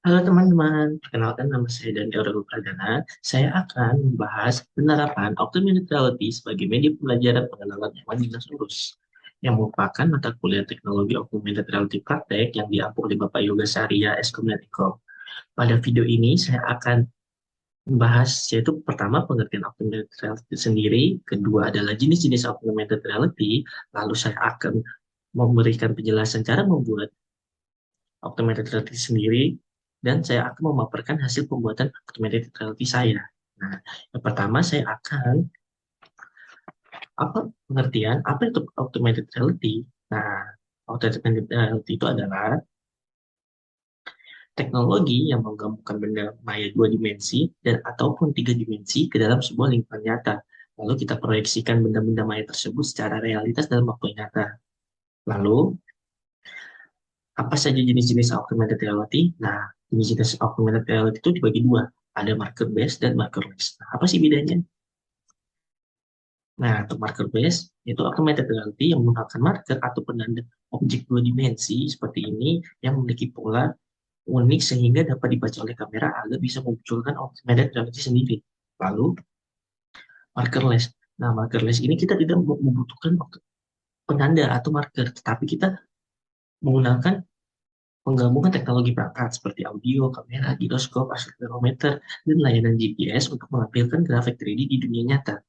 Halo teman-teman, perkenalkan nama saya Dani Aurel Pradana. Saya akan membahas penerapan augmented reality sebagai media pembelajaran pengenalan hewan dinosaurus, yang merupakan mata kuliah teknologi augmented reality praktek yang diampu oleh Bapak Yoga Saria Eskomnetiko. Pada video ini saya akan membahas yaitu pertama pengertian augmented reality sendiri, kedua adalah jenis-jenis augmented reality, lalu saya akan memberikan penjelasan cara membuat augmented reality sendiri, dan saya akan memaparkan hasil pembuatan augmented reality saya. Nah, yang pertama saya akan pengertian apa itu augmented reality. Nah, augmented reality itu adalah teknologi yang menggabungkan benda maya dua dimensi dan ataupun tiga dimensi ke dalam sebuah lingkungan nyata. Lalu kita proyeksikan benda-benda maya tersebut secara realitas dalam waktu nyata. Lalu, apa saja jenis-jenis augmented reality? Nah, jenis-jenis augmented reality itu dibagi dua. Ada marker based dan markerless. Nah, apa sih bedanya? Nah, untuk marker based, itu augmented reality yang menggunakan marker atau penanda objek dua dimensi seperti ini yang memiliki pola unik sehingga dapat dibaca oleh kamera agar bisa memunculkan augmented reality sendiri. Lalu, markerless. Nah, markerless ini kita tidak membutuhkan penanda atau marker, tetapi kita menggunakan menggabungkan teknologi perangkat seperti audio, kamera, giroskop, akselerometer, dan layanan GPS untuk menampilkan grafik 3D di dunia nyata.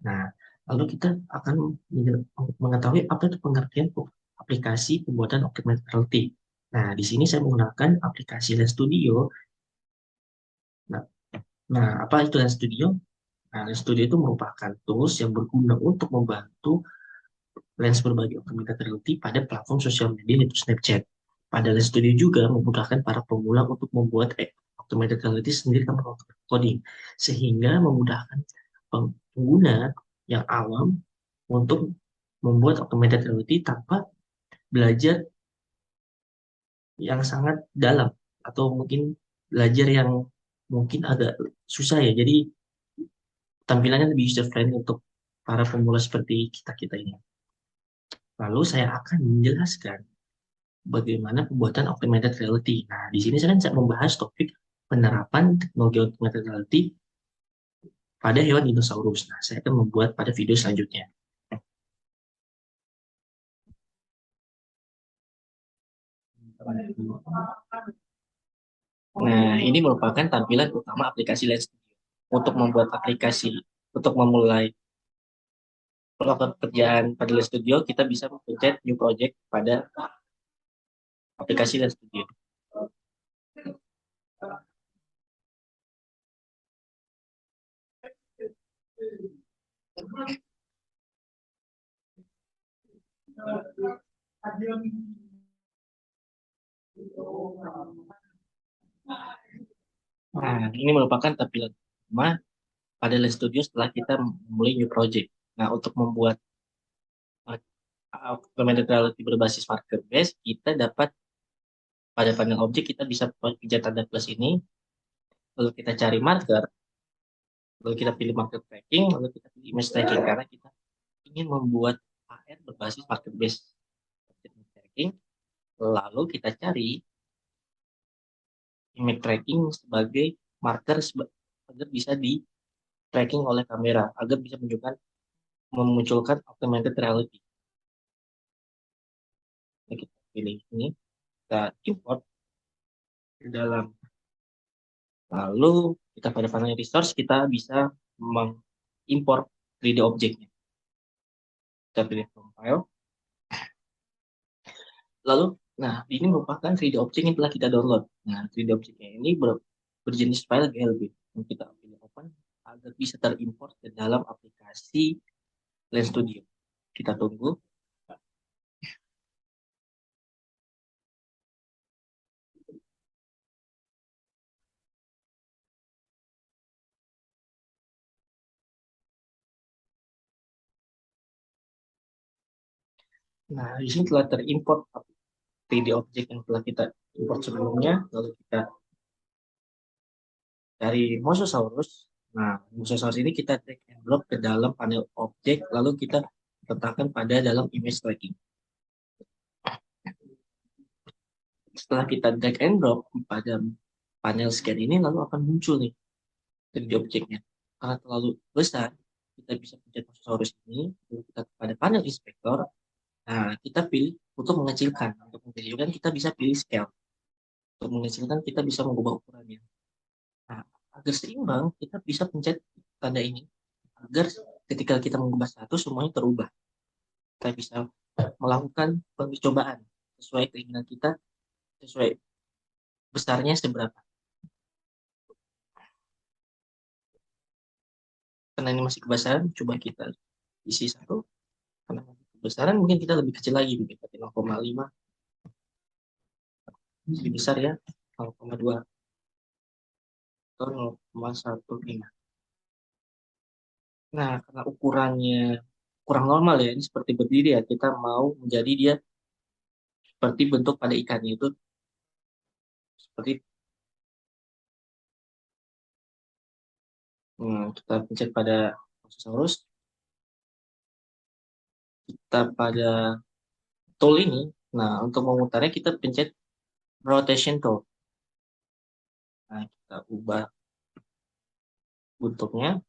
Nah, lalu kita akan mengetahui apa itu pengertian aplikasi pembuatan augmented reality. Nah, di sini saya menggunakan aplikasi Lens Studio. Nah, apa itu Lens Studio? Nah, Lens Studio itu merupakan tools yang berguna untuk membantu Lens berbagi augmented reality pada platform sosial media yaitu Snapchat. Pada Lens Studio juga memudahkan para pemula untuk membuat augmented reality sendiri tanpa coding, sehingga memudahkan pengguna yang awam untuk membuat augmented reality tanpa belajar yang sangat dalam atau mungkin belajar yang mungkin agak susah ya. Jadi tampilannya lebih user friendly untuk para pemula seperti kita-kita ini. Lalu saya akan menjelaskan bagaimana pembuatan augmented reality. Nah, di sini saya kan membahas topik penerapan teknologi augmented reality pada hewan dinosaurus. Nah, saya akan membuat pada video selanjutnya. Nah, ini merupakan tampilan utama aplikasi Lens Studio. Untuk membuat aplikasi, untuk memulai melakukan pekerjaan pada Lens Studio, kita bisa mencet new project pada aplikasi Lens Studio. Nah, ini merupakan tampilan utama pada Lens Studio setelah kita memulai new project. Nah, untuk membuat augmented reality berbasis marker base, kita dapat pada panel objek kita bisa pijat tanda plus ini, lalu kita cari marker, lalu kita pilih marker tracking, lalu kita pilih image tracking karena kita ingin membuat AR berbasis marker base tracking, lalu kita cari image tracking sebagai marker agar bisa di tracking oleh kamera agar bisa memunculkan augmented reality. Nah, kita pilih ini, kita import ke dalam. Lalu kita pada panel resource kita bisa mengimport 3D objeknya. Kita pilih from file. Lalu, nah ini merupakan 3D objek yang telah kita download. Nah 3D objeknya ini berjenis file GLB. Yang kita pilih open agar bisa terimport ke dalam aplikasi Lens Studio. Kita tunggu. Nah, di sini telah terimport 3D objek yang telah kita import sebelumnya. Lalu kita dari Mosasaurus. Nah, Mosasaurus ini kita drag and drop ke dalam panel objek, lalu kita letakkan pada dalam image tracking. Setelah kita drag and drop pada panel scan ini, lalu akan muncul nih 3D objeknya. Karena terlalu besar, kita bisa pencet Mosasaurus ini, lalu kita pada panel inspektor. Nah, kita pilih untuk mengecilkan. Untuk mengecilkan kita bisa pilih scale. Untuk mengecilkan kita bisa mengubah ukurannya. Nah, agar seimbang, kita bisa pencet tanda ini agar ketika kita mengubah status semuanya terubah. Kita bisa melakukan percobaan sesuai keinginan kita, sesuai besarnya seberapa. Karena ini masih kebesaran, coba kita isi satu. Karena masih kebesaran, mungkin kita lebih kecil lagi, mungkin 0,5, lebih besar ya, 0,2 atau 0,15. Nah, karena ukurannya kurang normal ya, ini seperti berdiri ya, kita mau menjadi dia seperti bentuk pada ikannya itu, seperti kita pencet pada Mosasaurus, kita pada tool ini. Nah, untuk memutarnya kita pencet rotation tool. Nah, kita ubah bentuknya.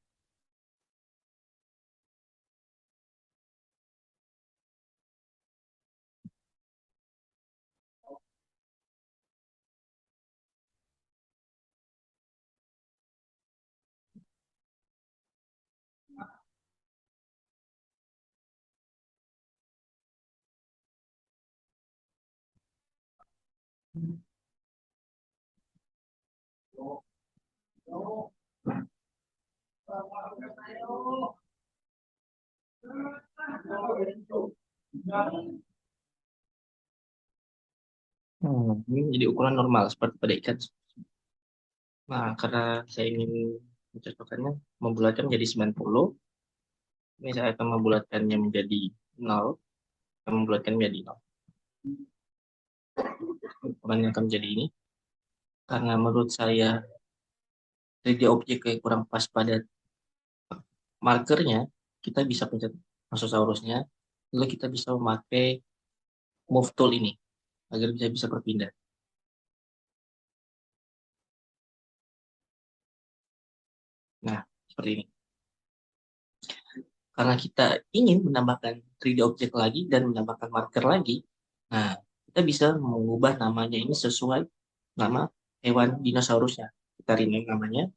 Ini menjadi ukuran normal seperti pada ikan. Nah, karena saya ingin mencocokkannya, membulatkan menjadi 90. Ini saya akan membulatkannya menjadi 0. Akan membulatkan menjadi 0. Ukurannya akan menjadi ini. Karena menurut saya 3D objek yang kurang pas pada markernya, kita bisa pencet Mosasaurusnya, lalu kita bisa memakai move tool ini agar bisa berpindah. Nah, seperti ini. Karena kita ingin menambahkan 3D objek lagi dan menambahkan marker lagi, nah, kita bisa mengubah namanya ini sesuai nama hewan dinosaurusnya. Kita rename namanya.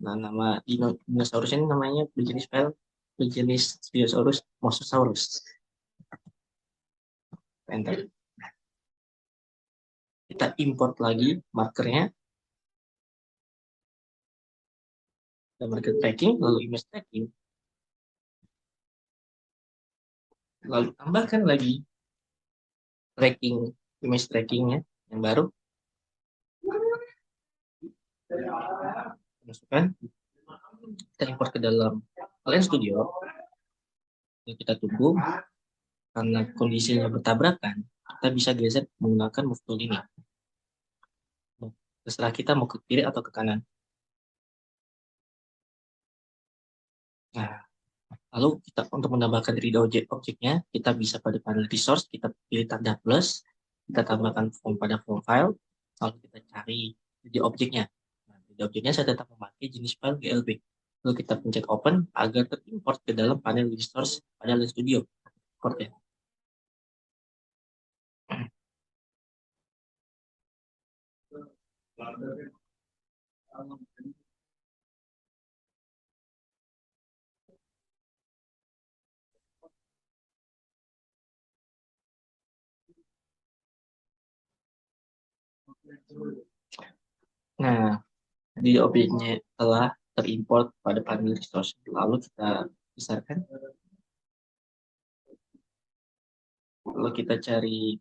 Nah, nama dinosaurus ini namanya berjenis Spinosaurus Mosasaurus. Enter. Kita import lagi markernya. Kita marker tracking, lalu image tracking. Lalu tambahkan lagi tracking, image trackingnya yang baru. Masukkan. Kita import ke dalam Alien Studio. Kita tunggu. Karena kondisinya bertabrakan, kita bisa geser menggunakan move tool ini. Terserah kita mau ke kiri atau ke kanan. Nah, lalu kita untuk menambahkan read objeknya, kita bisa pada panel resource, kita pilih tanda plus, kita tambahkan form pada form file, lalu kita cari read objeknya. Nah, read objeknya saya tetap memakai jenis file GLB. Lalu kita pencet open agar terimport ke dalam panel resource pada Alien Studio. Import ya. Nah, di objeknya telah terimport pada panel resource. Lalu kita besarkan. Lalu kita cari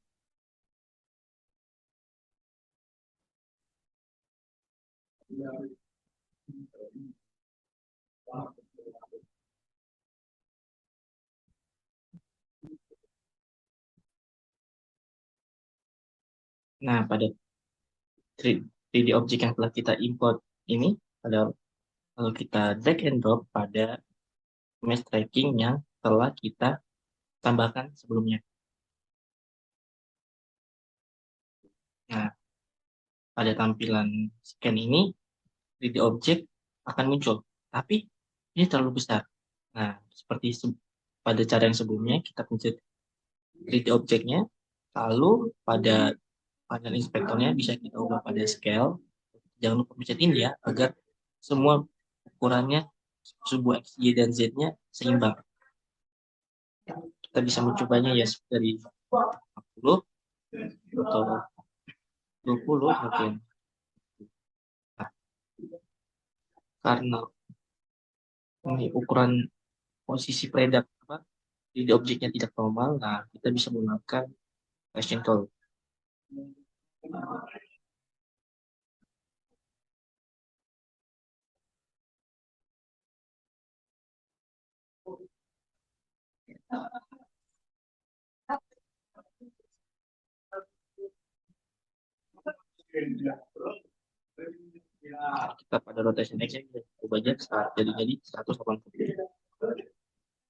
nah pada 3D objek yang telah kita import ini pada lalu kita drag and drop pada mesh tracking yang telah kita tambahkan sebelumnya. Nah, pada tampilan scan ini 3D object akan muncul, tapi ini terlalu besar. Nah, seperti pada cara yang sebelumnya, kita pencet 3D object-nya, lalu pada panel inspektornya bisa kita ubah pada scale. Jangan lupa pencet ini ya, agar semua ukurannya sebuah X, Y, dan Z-nya seimbang. Kita bisa mencobanya ya dari 40 atau 20 mungkin. Nah, karena ini ukuran posisi predat apa di objeknya tidak normal, nah kita bisa menggunakan Gaussian tool. Kita pada rotation X kita ubah aja jadi 180.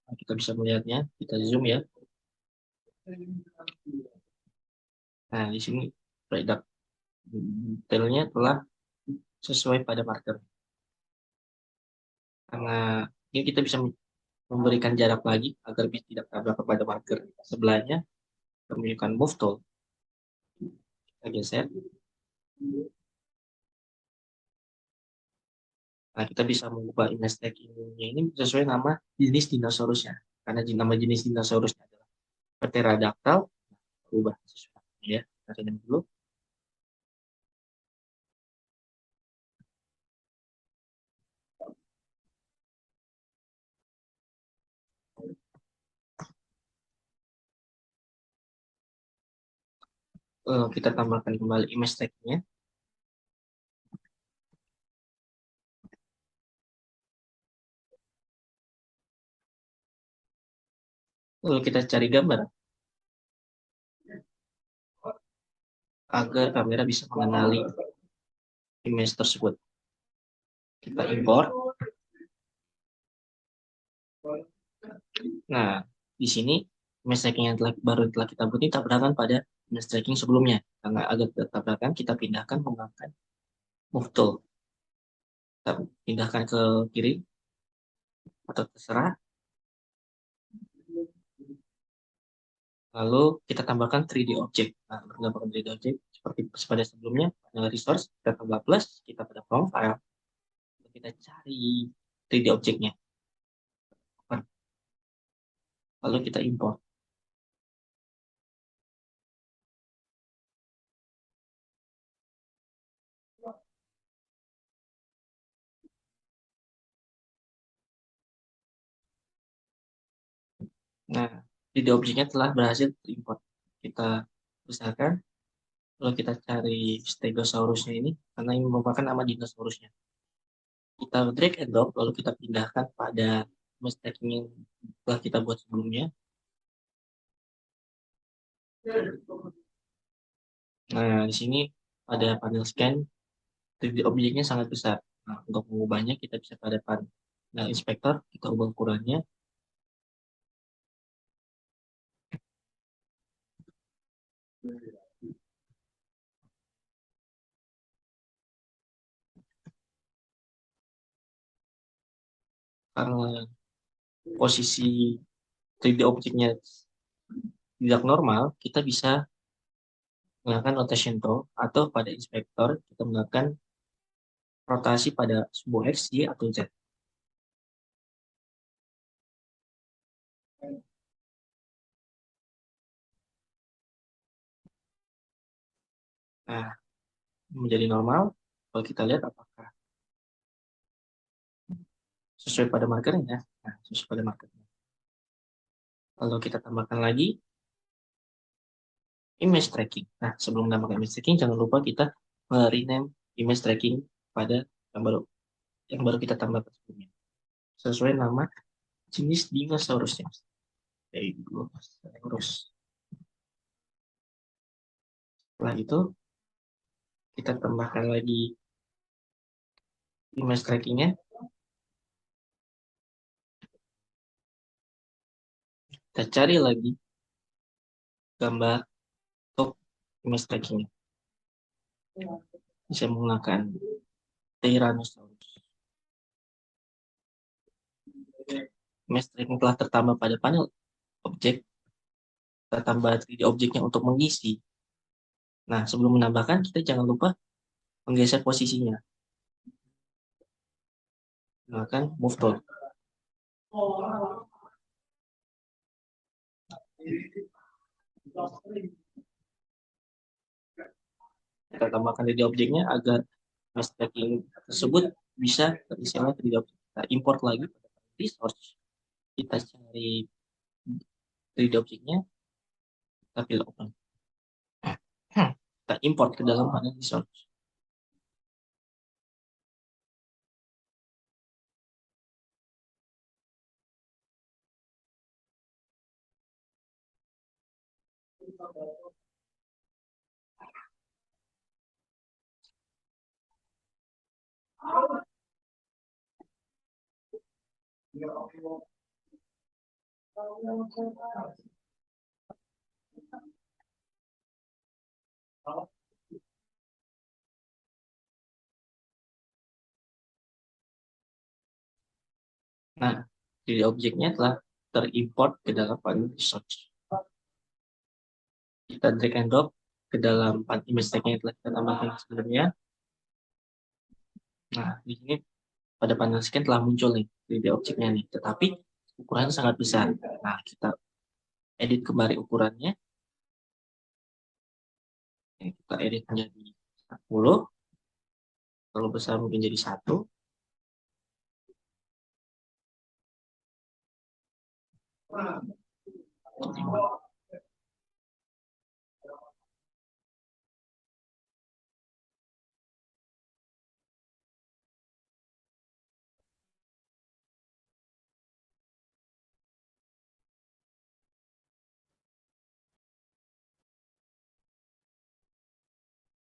Nah, kita bisa melihatnya, kita zoom ya. Nah, di sini predat detailnya telah sesuai pada marker. Karena ini kita bisa memberikan jarak lagi agar tidak tabrak kepada marker sebelahnya. Kita menggunakan move tool, kita geser. Nah, kita bisa mengubah image tagging-nya ini sesuai nama jenis dinosaurusnya. Karena nama jenis dinosaurusnya adalah Pterodactyl, ubah sesuai ya. Kita renam dulu. Kita tambahkan kembali image tag-nya. Lalu kita cari gambar agar kamera bisa mengenali image tersebut. Kita import. Nah, di sini image tracking yang baru telah kita buat ini tabrakan pada image tracking sebelumnya. Karena agar tabrakan, kita pindahkan menggunakan move tool. Kita pindahkan ke kiri atau terserah. Lalu kita tambahkan 3D object. Nah, menambahkan 3D object seperti pada sebelumnya, pada resource, kita tambah plus, kita pada from file, kita cari 3D object-nya. Lalu kita import. Nah, 3D object-nya telah berhasil terimport. Kita besarkan, lalu kita cari Stegosaurusnya ini, karena ini merupakan nama dinosaurusnya. Kita drag and drop, lalu kita pindahkan pada stacking yang telah kita buat sebelumnya. Nah, di sini ada panel scan, 3D objeknya sangat besar. Nah, untuk mengubahnya kita bisa pada panel inspektor, kita ubah ukurannya. Karena posisi 3D objeknya tidak normal, kita bisa menggunakan rotation tool atau pada inspektor kita menggunakan rotasi pada sebuah X, Y, atau Z. Nah, menjadi normal, kalau kita lihat apakah sesuai pada markernya. Nah, sesuai pada markernya. Lalu kita tambahkan lagi image tracking. Nah, sebelum menambahkan image tracking, jangan lupa kita rename image tracking pada yang baru kita tambahkan sebelumnya. Sesuai nama jenis dinosaurusnya. Dinosaurus. Setelah itu, kita tambahkan lagi image trackingnya. Kita cari lagi gambar top image trackingnya. Bisa menggunakan Tyrannosaurus. Mesh tracking telah tertambah pada panel objek, kita tambah 3D objeknya untuk mengisi. Nah, sebelum menambahkan, kita jangan lupa menggeser posisinya. Gunakan move tool. Kita tambahkan 3D objeknya agar mesh tracking tersebut bisa terisinya 3D objek. Kita import lagi pada resource. Kita cari 3D objeknya, kita pilih open. Kita import ke dalam panel resource. Nah, 3D objeknya telah terimport ke dalam panel resource. Kita drag and drop ke dalam image tag yang telah kita tambahkan sebelumnya. Nah, di sini pada panel scan telah muncul nih 3D objeknya nih, tetapi ukurannya sangat besar. Nah, kita edit kembali ukurannya. Kita edit menjadi 10, kalau besar mungkin jadi 1.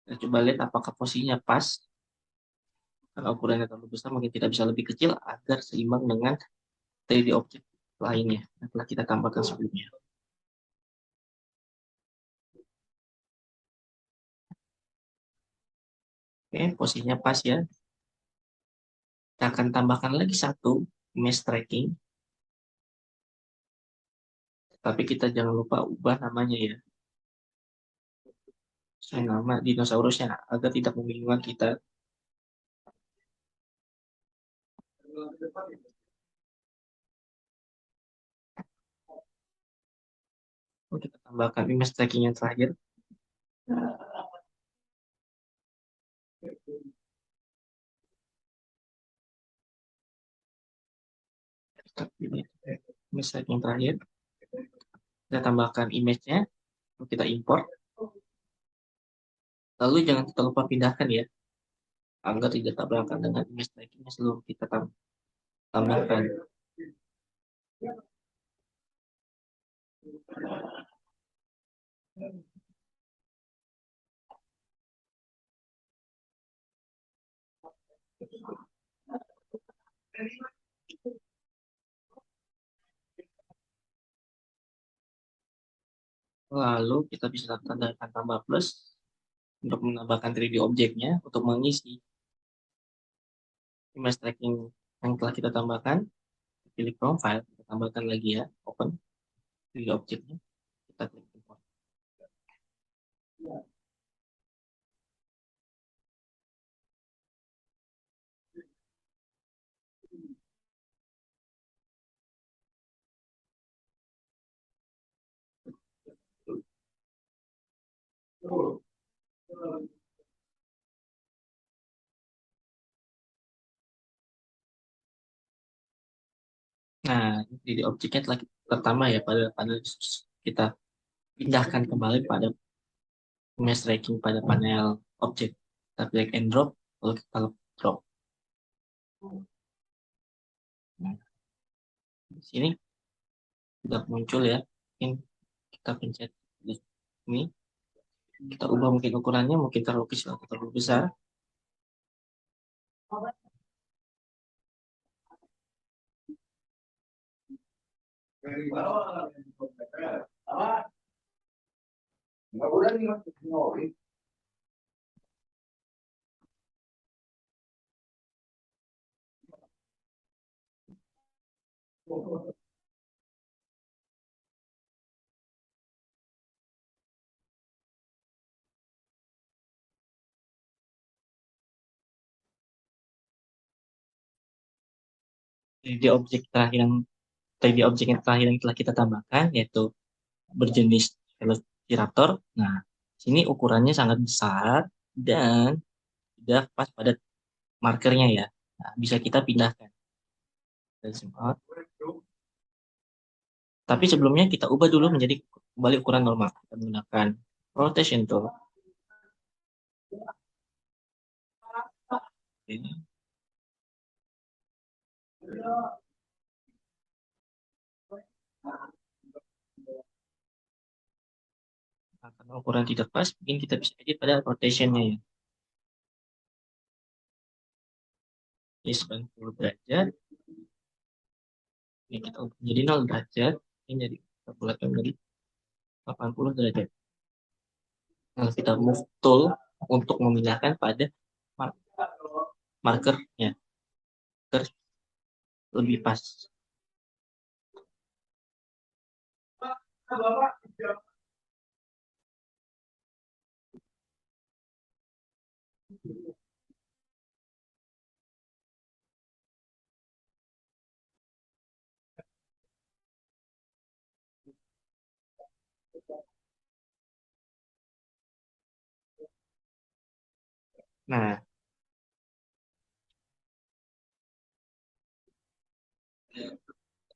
Kita coba lihat apakah posisinya pas. Kalau ukurannya terlalu besar, mungkin kita bisa lebih kecil agar seimbang dengan 3D objek lainnya yang telah kita tambahkan sebelumnya. Oke, posisinya pas ya. Kita akan tambahkan lagi satu mesh tracking, tapi kita jangan lupa ubah namanya ya. Sesuai nama dinosaurusnya agar tidak membingungkan kita. Kita tambahkan image tracking yang terakhir. Kita pilih image tracking terakhir. Kita tambahkan image-nya, kita import. Lalu jangan kita lupa pindahkan ya, agar tidak tabrakan dengan image tracking sebelum kita tambahkan. Lalu kita bisa tandahkan tambah plus untuk menambahkan 3D objeknya untuk mengisi image tracking yang telah kita tambahkan. Pilih profile, kita tambahkan lagi ya, open 3D objeknya, kita klik import. Nah, 3D objeknya telah tertambah ya pada panel. Kita pindahkan kembali pada image tracking pada panel objek. Kita drag and drop, lalu kita drop. Nah, di sini sudah muncul ya. Mungkin kita pencet di sini. Kita ubah mungkin ukurannya, mungkin terlalu kecil atau terlalu besar. 3D objek terakhir yang 3D objek yang terakhir yang telah kita tambahkan yaitu berjenis Velociraptor. Nah, sini ukurannya sangat besar dan tidak pas pada markernya ya. Nah, bisa kita pindahkan. Kita zoom out. Tapi sebelumnya kita ubah dulu menjadi kembali ukuran normal. Kita menggunakan rotation tool. Oke. Nah, karena ukuran tidak pas, mungkin kita bisa edit pada rotationnya ya. Ini 90 derajat. Ini kita ubah menjadi 0 derajat. Ini jadi kita bulatkan menjadi 80 derajat. Lalu kita move tool untuk memindahkan pada markernya. Marker lebih pas. Nah,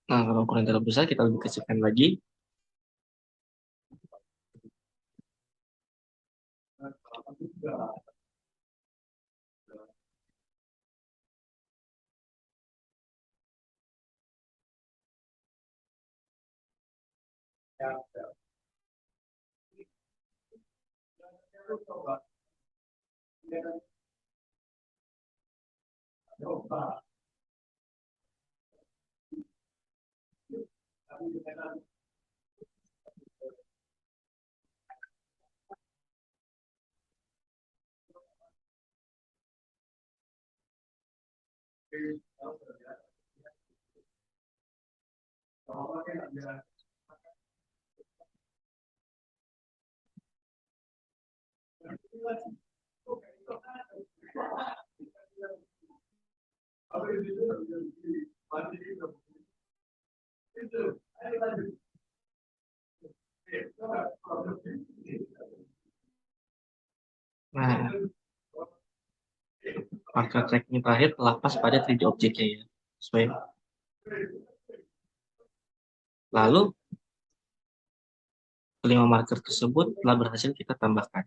kalau ukuran terlalu besar, kita lebih kecilkan lagi. Nah, marker tracking terakhir telah pas pada 3D objeknya ya. Sesuai. Lalu, kelima marker tersebut telah berhasil kita tambahkan.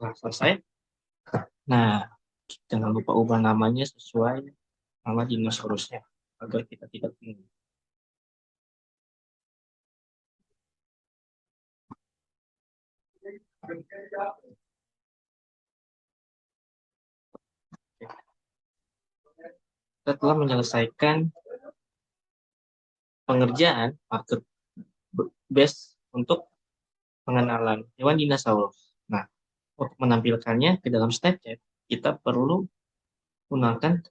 Setelah selesai, nah, jangan lupa ubah namanya sesuai nama dinosaurusnya agar kita tidak bingung. Kita telah menyelesaikan pengerjaan marker base untuk pengenalan hewan dinosaurus. Nah, untuk menampilkannya ke dalam Snapchat, kita perlu menggunakan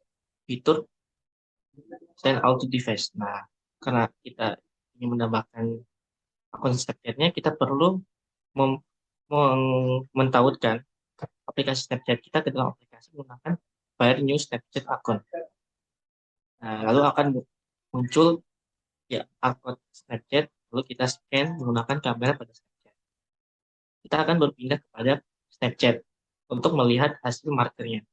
fitur Send Auto Device. Nah, karena kita ingin menambahkan akun Snapchat-nya, kita perlu mentautkan aplikasi Snapchat kita ke dalam aplikasi menggunakan Fire New Snapchat Account. Nah, lalu akan muncul ya akun Snapchat, lalu kita scan menggunakan kamera pada Snapchat. Kita akan berpindah kepada Snapchat untuk melihat hasil markernya.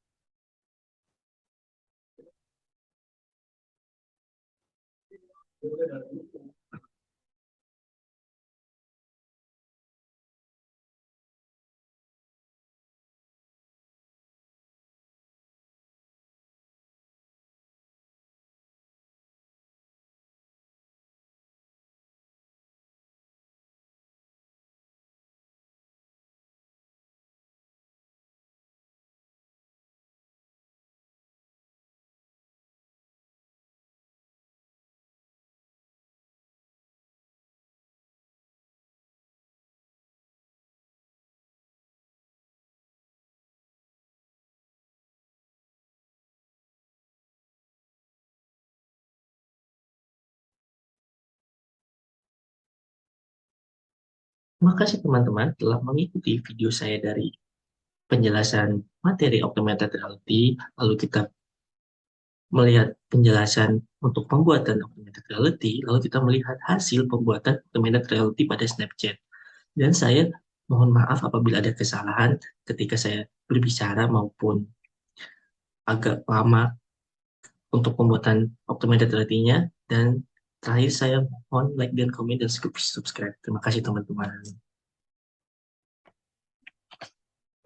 Terima kasih teman-teman telah mengikuti video saya dari penjelasan materi augmented reality, lalu kita melihat penjelasan untuk pembuatan augmented reality, lalu kita melihat hasil pembuatan augmented reality pada Snapchat. Dan saya mohon maaf apabila ada kesalahan ketika saya berbicara maupun agak lama untuk pembuatan augmented reality-nya. Dan terakhir saya mohon like dan komen dan subscribe. Terima kasih teman-teman.